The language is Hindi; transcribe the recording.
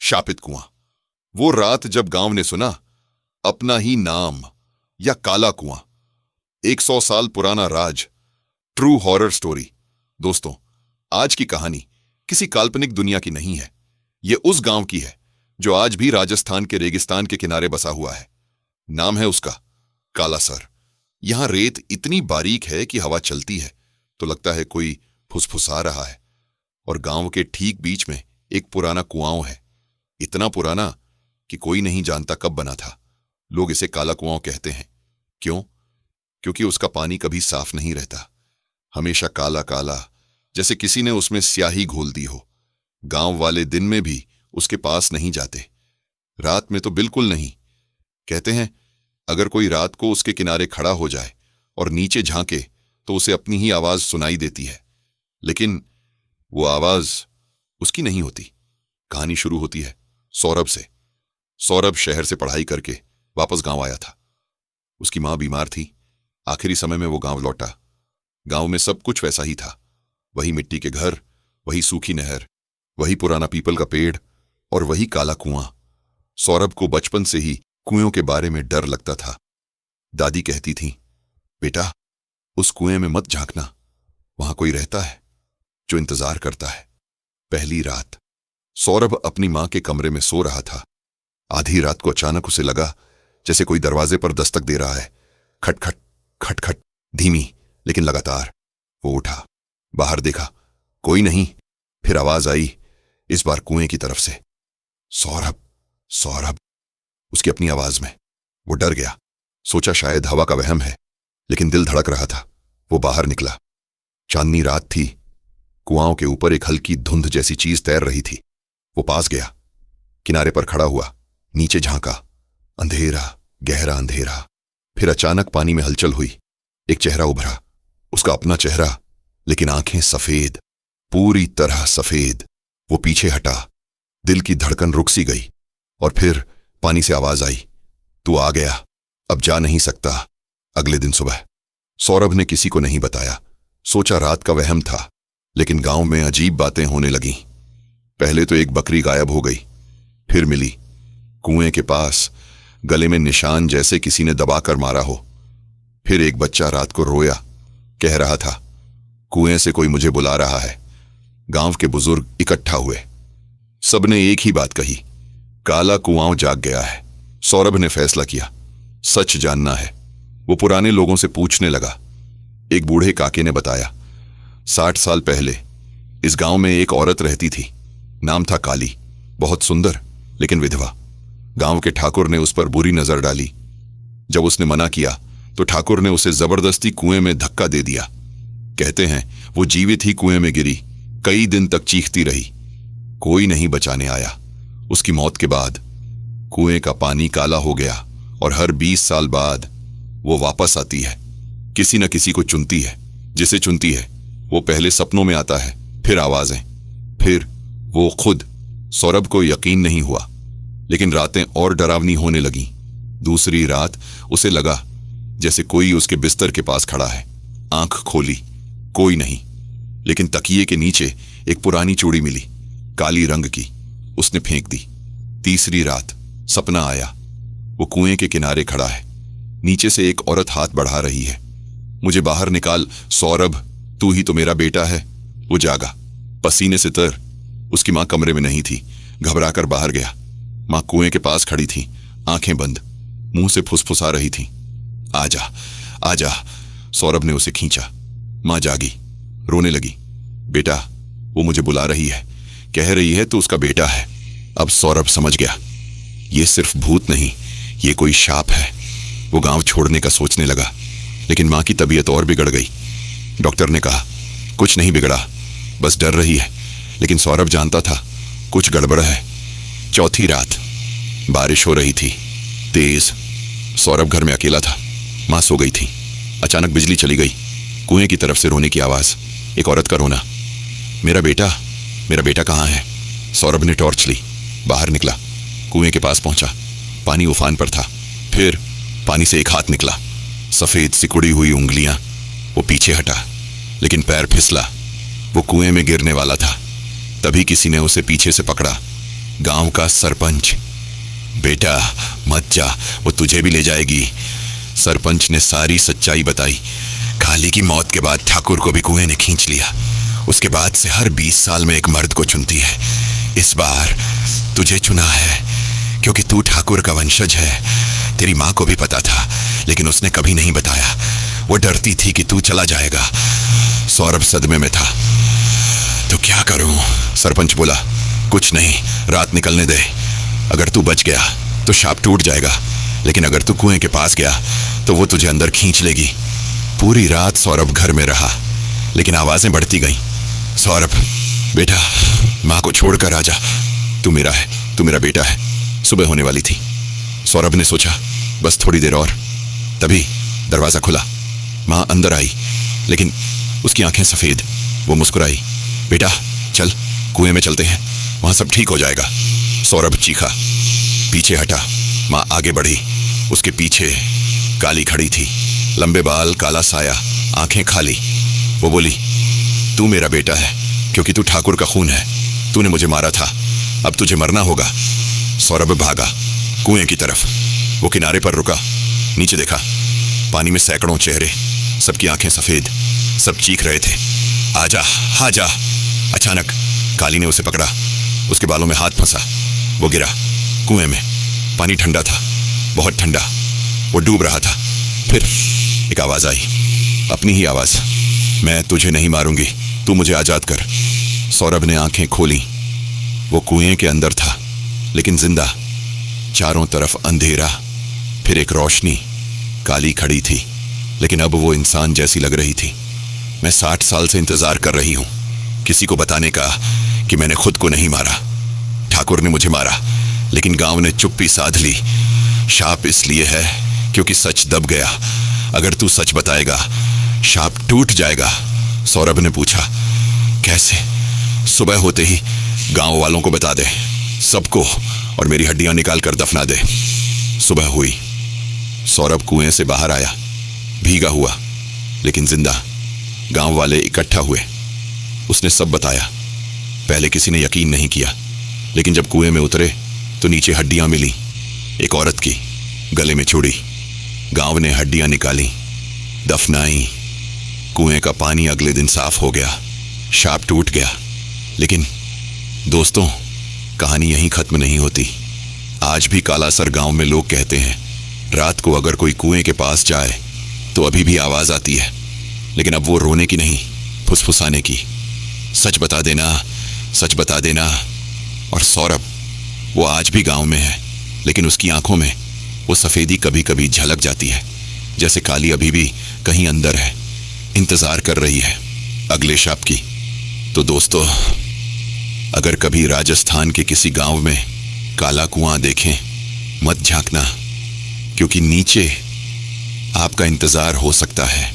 शापित कुआं। वो रात जब गांव ने सुना अपना ही नाम या काला कुआं। 100 साल पुराना राज, ट्रू हॉरर स्टोरी। दोस्तों, आज की कहानी किसी काल्पनिक दुनिया की नहीं है। ये उस गांव की है जो आज भी राजस्थान के रेगिस्तान के किनारे बसा हुआ है। नाम है उसका कालासर। यहां रेत इतनी बारीक है कि हवा चलती है तो लगता है कोई फुसफुसा रहा है। और गांव के ठीक बीच में एक पुराना कुआं है, इतना पुराना कि कोई नहीं जानता कब बना था। लोग इसे काला कुआं कहते हैं। क्यों? क्योंकि उसका पानी कभी साफ नहीं रहता, हमेशा काला काला, जैसे किसी ने उसमें स्याही घोल दी हो। गांव वाले दिन में भी उसके पास नहीं जाते, रात में तो बिल्कुल नहीं। कहते हैं अगर कोई रात को उसके किनारे खड़ा हो जाए और नीचे झांके तो उसे अपनी ही आवाज सुनाई देती है, लेकिन वो आवाज उसकी नहीं होती। कहानी शुरू होती है सौरभ से। सौरभ शहर से पढ़ाई करके वापस गांव आया था। उसकी मां बीमार थी। आखिरी समय में वो गांव लौटा। गांव में सब कुछ वैसा ही था। वही मिट्टी के घर, वही सूखी नहर, वही पुराना पीपल का पेड़ और वही काला कुआं। सौरभ को बचपन से ही कुएं के बारे में डर लगता था। दादी कहती थी, बेटा उस कुएं में मत झांकना, वहां कोई रहता है जो इंतजार करता है। पहली रात सौरभ अपनी मां के कमरे में सो रहा था। आधी रात को अचानक उसे लगा जैसे कोई दरवाजे पर दस्तक दे रहा है। खटखट खटखट, धीमी लेकिन लगातार। वो उठा, बाहर देखा, कोई नहीं। फिर आवाज आई, इस बार कुएं की तरफ से। सौरभ सौरभ, उसकी अपनी आवाज में। वो डर गया। सोचा शायद हवा का वहम है, लेकिन दिल धड़क रहा था। वो बाहर निकला। चांदनी रात थी। कुआंओं के ऊपर एक हल्की धुंध जैसी चीज तैर रही थी। वो पास गया, किनारे पर खड़ा हुआ, नीचे झांका। अंधेरा, गहरा अंधेरा। फिर अचानक पानी में हलचल हुई। एक चेहरा उभरा, उसका अपना चेहरा, लेकिन आंखें सफेद, पूरी तरह सफेद। वो पीछे हटा। दिल की धड़कन रुक सी गई। और फिर पानी से आवाज आई, तू आ गया, अब जा नहीं सकता। अगले दिन सुबह सौरभ ने किसी को नहीं बताया। सोचा रात का वहम था, लेकिन गांव में अजीब बातें होने लगीं। पहले तो एक बकरी गायब हो गई, फिर मिली कुएं के पास, गले में निशान जैसे किसी ने दबाकर मारा हो। फिर एक बच्चा रात को रोया, कह रहा था, कुएं से कोई मुझे बुला रहा है। गांव के बुजुर्ग इकट्ठा हुए। सबने एक ही बात कही, काला कुआं जाग गया है। सौरभ ने फैसला किया, सच जानना है। वो पुराने लोगों से पूछने लगा। एक बूढ़े काके ने बताया, 60 साल पहले इस गांव में एक औरत रहती थी। नाम था काली, बहुत सुंदर लेकिन विधवा। गांव के ठाकुर ने उस पर बुरी नजर डाली। जब उसने मना किया तो ठाकुर ने उसे जबरदस्ती कुएं में धक्का दे दिया। कहते हैं वो जीवित ही कुएं में गिरी। कई दिन तक चीखती रही, कोई नहीं बचाने आया। उसकी मौत के बाद कुएं का पानी काला हो गया और हर 20 साल बाद वो वापस आती है। किसी न किसी को चुनती है। जिसे चुनती है वो पहले सपनों में आता है, फिर आवाजें, फिर वो खुद। सौरभ को यकीन नहीं हुआ, लेकिन रातें और डरावनी होने लगीं। दूसरी रात उसे लगा जैसे कोई उसके बिस्तर के पास खड़ा है। आंख खोली, कोई नहीं, लेकिन तकिए के नीचे एक पुरानी चूड़ी मिली, काली रंग की। उसने फेंक दी। तीसरी रात सपना आया, वो कुएं के किनारे खड़ा है। नीचे से एक औरत हाथ बढ़ा रही है, मुझे बाहर निकाल सौरभ, तू ही तो मेरा बेटा है। वो जागा, पसीने से तर। उसकी मां कमरे में नहीं थी। घबराकर बाहर गया। मां कुएं के पास खड़ी थी, आंखें बंद, मुंह से फुसफुसा रही थी, आजा आजा। सौरभ ने उसे खींचा। मां जागी, रोने लगी, बेटा वो मुझे बुला रही है, कह रही है तू उसका बेटा है। अब सौरभ समझ गया, ये सिर्फ भूत नहीं, ये कोई शाप है। वो गांव छोड़ने का सोचने लगा, लेकिन मां की तबीयत और बिगड़ गई। डॉक्टर ने कहा कुछ नहीं बिगड़ा, बस डर रही है। लेकिन सौरभ जानता था कुछ गड़बड़ है। चौथी रात बारिश हो रही थी, तेज। सौरभ घर में अकेला था। मां सो गई थी। अचानक बिजली चली गई। कुएं की तरफ से रोने की आवाज, एक औरत का रोना, मेरा बेटा कहाँ है? सौरभ ने टॉर्च ली, बाहर निकला, कुएं के पास पहुंचा। पानी उफान पर था। फिर पानी से एक हाथ निकला, सफेद सिकुड़ी हुई उंगलियां। वो पीछे हटा, लेकिन पैर फिसला। वो कुएं में गिरने वाला था। तभी किसी ने उसे पीछे से पकड़ा। गांव का सरपंच। बेटा मत जा, वो तुझे भी ले जाएगी। सरपंच ने सारी सच्चाई बताई। काली की मौत के बाद ठाकुर को भी कुएं ने खींच लिया। उसके बाद से हर 20 साल में एक मर्द को चुनती है। इस बार तुझे चुना है क्योंकि तू ठाकुर का वंशज है। तेरी माँ को भी पता था, लेकिन उसने कभी नहीं बताया। वो डरती थी कि तू चला जाएगा। सौरभ सदमे में था। तो क्या करूं? सरपंच बोला, कुछ नहीं, रात निकलने दे। अगर तू बच गया तो शाप टूट जाएगा, लेकिन अगर तू कुएं के पास गया तो वो तुझे अंदर खींच लेगी। पूरी रात सौरभ घर में रहा, लेकिन आवाजें बढ़ती गईं। सौरभ बेटा, माँ को छोड़कर आ जा। तू मेरा है, तू मेरा बेटा है। सुबह होने वाली थी। सौरभ ने सोचा बस थोड़ी देर और। तभी दरवाजा खुला। माँ अंदर आई, लेकिन उसकी आंखें सफेद। वो मुस्कुराई। बेटा चल, कुएं में चलते हैं, वहां सब ठीक हो जाएगा। सौरभ चीखा, पीछे हटा। माँ आगे बढ़ी। उसके पीछे काली खड़ी थी, लंबे बाल, काला साया, आंखें खाली। वो बोली, तू मेरा बेटा है क्योंकि तू ठाकुर का खून है। तूने मुझे मारा था, अब तुझे मरना होगा। सौरभ भागा कुएं की तरफ। वो किनारे पर रुका, नीचे देखा। पानी में सैकड़ों चेहरे, सबकी आंखें सफेद, सब चीख रहे थे, आजा आजा। अचानक काली ने उसे पकड़ा। उसके बालों में हाथ फंसा। वो गिरा कुएं में। पानी ठंडा था, बहुत ठंडा। वो डूब रहा था। फिर एक आवाज आई, अपनी ही आवाज, मैं तुझे नहीं मारूंगी, तू मुझे आजाद कर। सौरभ ने आंखें खोली। वो कुएं के अंदर था, लेकिन जिंदा। चारों तरफ अंधेरा, फिर एक रोशनी। काली खड़ी थी, लेकिन अब वो इंसान जैसी लग रही थी। मैं 60 साल से इंतजार कर रही हूं किसी को बताने का कि मैंने खुद को नहीं मारा। ठाकुर ने मुझे मारा, लेकिन गांव ने चुप्पी साध ली। शाप इसलिए है क्योंकि सच दब गया। अगर तू सच बताएगा, शाप टूट जाएगा। सौरभ ने पूछा, कैसे? सुबह होते ही गांव वालों को बता दे, सबको, और मेरी हड्डियां निकाल कर दफना दे। सुबह हुई। सौरभ कुएं से बाहर आया, भीगा हुआ लेकिन जिंदा। गांव वाले इकट्ठा हुए। उसने सब बताया। पहले किसी ने यकीन नहीं किया, लेकिन जब कुएं में उतरे तो नीचे हड्डियां मिली। एक औरत की, गले में चूड़ी। गांव ने हड्डियां निकाली, दफनाई। कुएं का पानी अगले दिन साफ हो गया। शाप टूट गया। लेकिन दोस्तों, कहानी यहीं खत्म नहीं होती। आज भी कालासर गांव में लोग कहते हैं, रात को अगर कोई कुएं के पास जाए तो अभी भी आवाज आती है, लेकिन अब वो रोने की नहीं, फुसफुसाने की। सच बता देना, सच बता देना। और सौरभ, वो आज भी गांव में है, लेकिन उसकी आंखों में वो सफेदी कभी कभी झलक जाती है, जैसे काली अभी भी कहीं अंदर है, इंतजार कर रही है अगले शाप की। तो दोस्तों, अगर कभी राजस्थान के किसी गांव में काला कुआं देखें, मत झांकना, क्योंकि नीचे आपका इंतजार हो सकता है